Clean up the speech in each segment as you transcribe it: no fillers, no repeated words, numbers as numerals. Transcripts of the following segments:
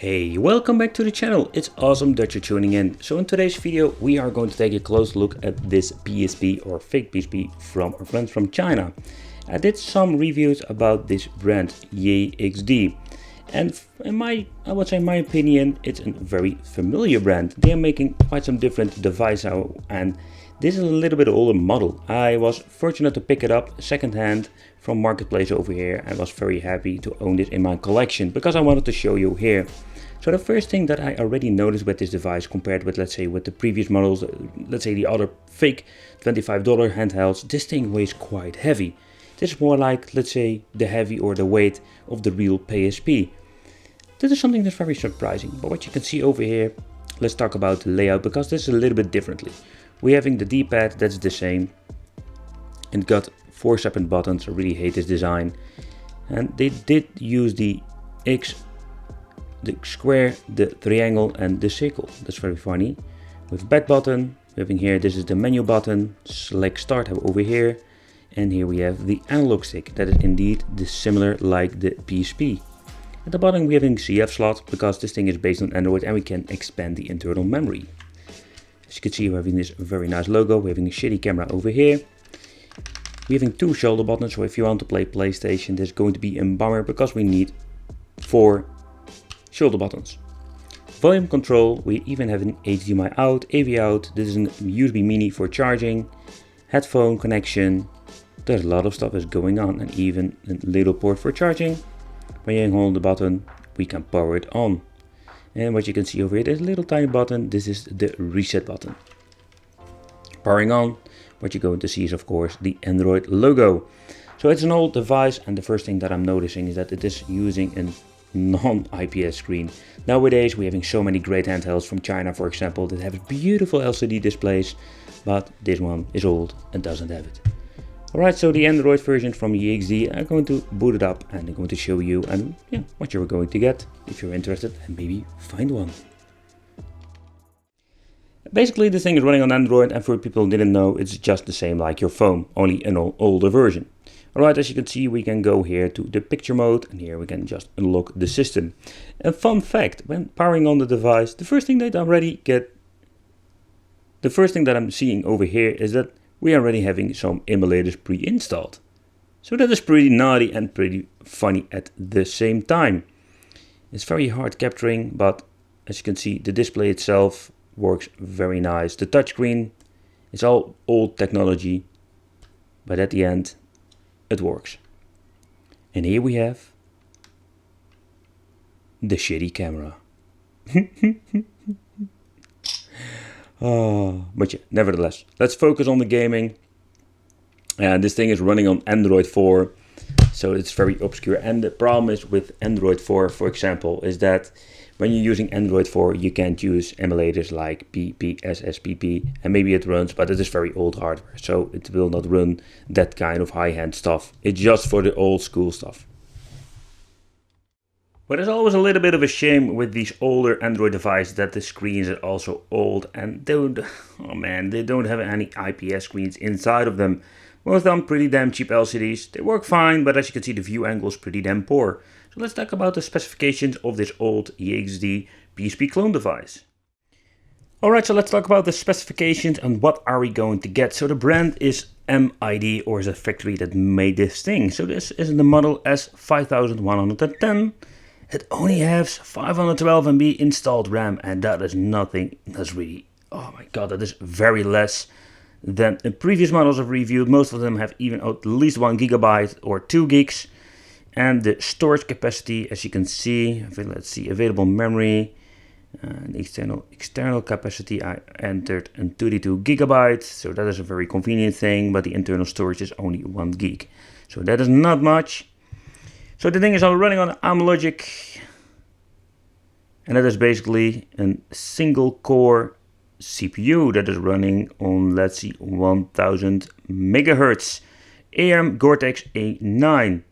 Hey, welcome back to the channel. It's awesome that you're tuning in. So in today's video we are going to take a close look at this PSP or fake PSP from our friends from China. I did some reviews about this brand YXD, and I would say in my opinion it's a very familiar brand. They are making quite some different devices, and this is a little bit older model. I was fortunate to pick it up secondhand from Marketplace over here and was very happy to own this in my collection because I wanted to show you here. So the first thing that I already noticed with this device compared with, let's say, with the previous models, let's say the other fake $25 handhelds, this thing weighs quite heavy. This is more like, let's say, the heavy or the weight of the real PSP. This is something that's very surprising, but what you can see over here, let's talk about the layout because this is a little bit differently. We're having the D-pad, that's the same, and got 4 separate buttons. I really hate this design. And they did use the square, the triangle and the circle. That's very funny. With back button, we're having here, this is the menu button, select start over here. And here we have the analog stick, that is indeed similar like the PSP. At the bottom we have a CF slot because this thing is based on Android and we can expand the internal memory. As you can see, we're having this very nice logo. We're having a shitty camera over here. We're having 2 shoulder buttons, so if you want to play PlayStation, there's going to be a bummer because we need 4 shoulder buttons. Volume control, we even have an HDMI out, AV out. This is a USB mini for charging, headphone connection. There's a lot of stuff is going on, and even a little port for charging. When you hold the button, we can power it on. And what you can see over here, there's a little tiny button. This is the reset button. Powering on, what you're going to see is of course the Android logo. So it's an old device, and the first thing that I'm noticing is that it is using a non-IPS screen. Nowadays we're having so many great handhelds from China, for example, that have beautiful LCD displays, but this one is old and doesn't have it. Alright, so the Android version from YXD, I'm going to boot it up and I'm going to show you and what you're going to get if you're interested and maybe find one. Basically this thing is running on Android, and for people who didn't know, it's just the same like your phone, only an older version. Alright, as you can see, we can go here to the picture mode, and here we can just unlock the system. And fun fact, when powering on the device, the first thing that I'm seeing over here is that we are already having some emulators pre-installed. So that is pretty naughty and pretty funny at the same time. It's very hard capturing, but as you can see, the display itself works very nice. The touchscreen is all old technology, but at the end it works. And here we have the shitty camera. But yeah, nevertheless, let's focus on the gaming. And this thing is running on Android 4, so it's very obscure. And the problem is with Android 4, for example, is that when you're using Android 4, you can't use emulators like PP, SSPP, and maybe it runs, but it is very old hardware, so it will not run that kind of high-end stuff. It's just for the old school stuff. But it's always a little bit of a shame with these older Android devices that the screens are also old and they don't have any IPS screens inside of them. Most of them pretty damn cheap LCDs. They work fine, but as you can see, the view angle is pretty damn poor. So let's talk about the specifications of this old YXD PSP clone device. Alright, so let's talk about the specifications and what are we going to get. So the brand is MID, or is a factory that made this thing. So this is the model S5110. It only has 512 MB installed RAM, and that is nothing. That's really, oh my god, that is very less than the previous models I've reviewed. Most of them have even at least 1 GB or 2 gigs. And the storage capacity, as you can see, let's see, available memory, and external capacity, I entered in 32 GB, so that is a very convenient thing, but the internal storage is only 1 gig. So that is not much. So the thing is all running on ARM logic, and that is basically a single core CPU that is running on, let's see, 1000 megahertz ARM Cortex A9.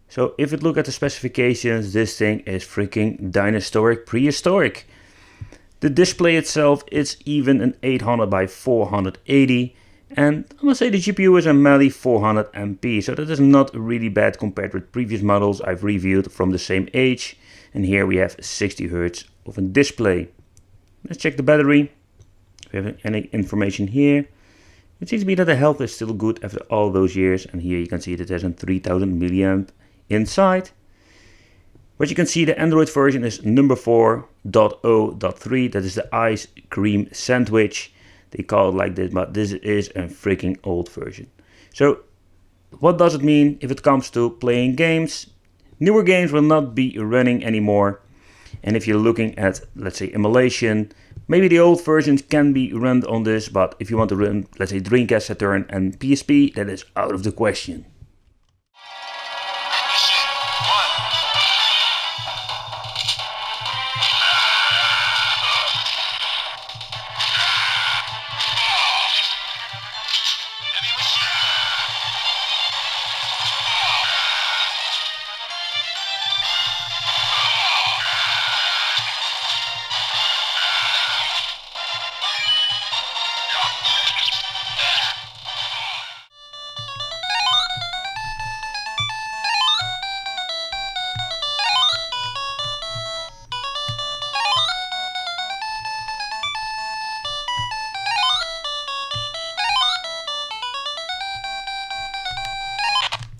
So if you look at the specifications, this thing is freaking dinosauric, prehistoric. The display itself is even an 800 by 480, And I must say the GPU is a Mali 400 MP, so that is not really bad compared with previous models I've reviewed from the same age. And here we have 60 Hz of a display. Let's check the battery. If we have any information here. It seems to be that the health is still good after all those years, and here you can see that there's a 3000 milliamp inside. But you can see the Android version is number 4.0.3, that is the ice cream sandwich. They call it like this, but this is a freaking old version. So what does it mean if it comes to playing games? Newer games will not be running anymore. And if you're looking at, let's say, emulation, maybe the old versions can be run on this, but if you want to run, let's say, Dreamcast, Saturn and PSP, that is out of the question.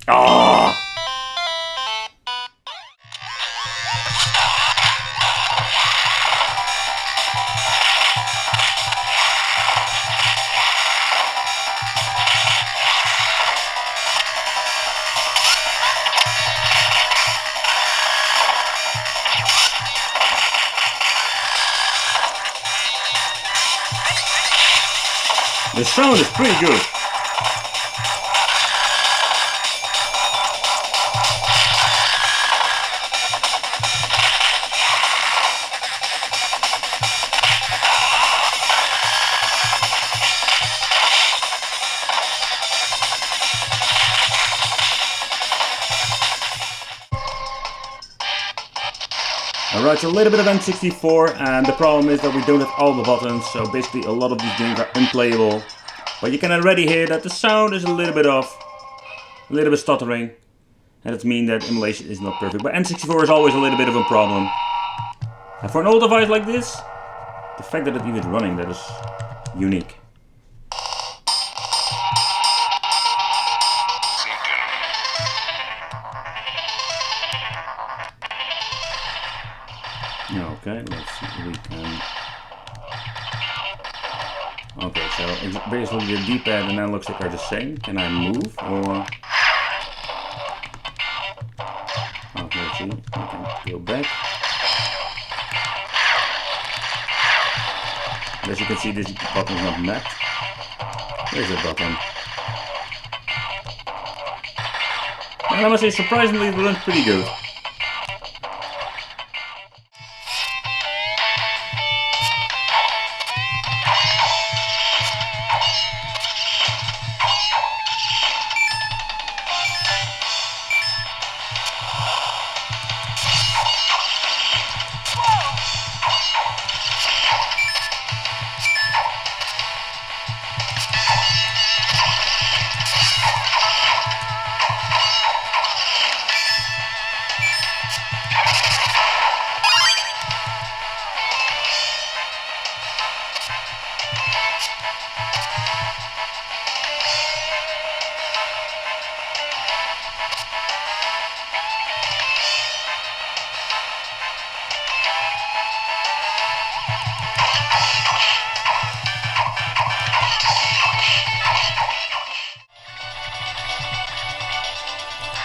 Ah! The sound is pretty good. Alright, so a little bit of N64, and the problem is that we don't have all the buttons, so basically a lot of these games are unplayable. But you can already hear that the sound is a little bit off, a little bit stuttering, and it means that emulation is not perfect. But N64 is always a little bit of a problem. And for an old device like this, the fact that it even is running, that is unique. Okay, let's see if we can. Okay, so it's basically the D-pad and analog are the same. Can I move or? Oh, let's see. I can go back. As you can see, this button is not mapped. There's a button. And I must say, surprisingly, it runs pretty good.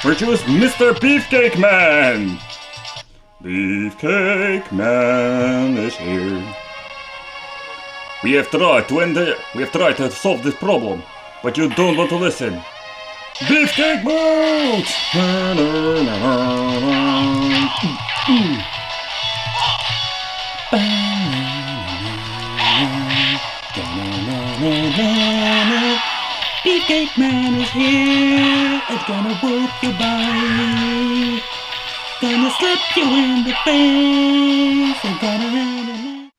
We choose Mr. Beefcake Man! Beefcake Man is here. We have tried to solve this problem, but you don't want to listen. Beefcake mode! Beefcake Man is here. It's gonna whoop your body. Gonna slap you in the face. And gonna...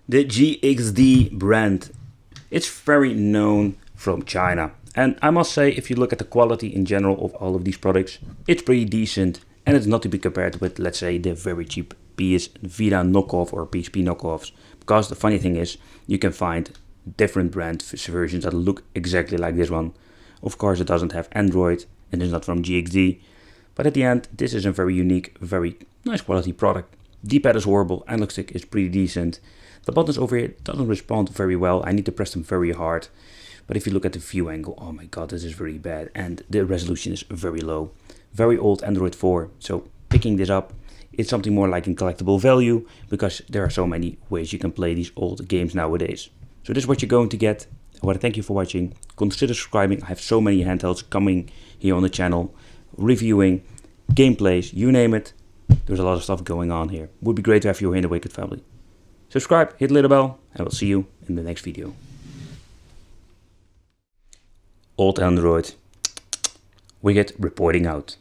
The GXD brand. It's very known from China. And I must say, if you look at the quality in general of all of these products, it's pretty decent, and it's not to be compared with, let's say, the very cheap PS Vita knockoff or PSP knockoffs. Because the funny thing is, you can find different brand versions that look exactly like this one. Of course, it doesn't have Android, and it's not from GXD. But at the end, this is a very unique, very nice quality product. D-pad is horrible, analog stick is pretty decent. The buttons over here doesn't respond very well, I need to press them very hard. But if you look at the view angle, oh my god, this is very bad. And the resolution is very low. Very old Android 4, so picking this up, it's something more like a collectible value, because there are so many ways you can play these old games nowadays. So this is what you're going to get. I want to thank you for watching. Consider subscribing, I have so many handhelds coming here on the channel. Reviewing, gameplays, you name it. There's a lot of stuff going on here. Would be great to have you here in the Wicked family. Subscribe, hit the little bell, and we'll see you in the next video. Old Android. Wicked reporting out.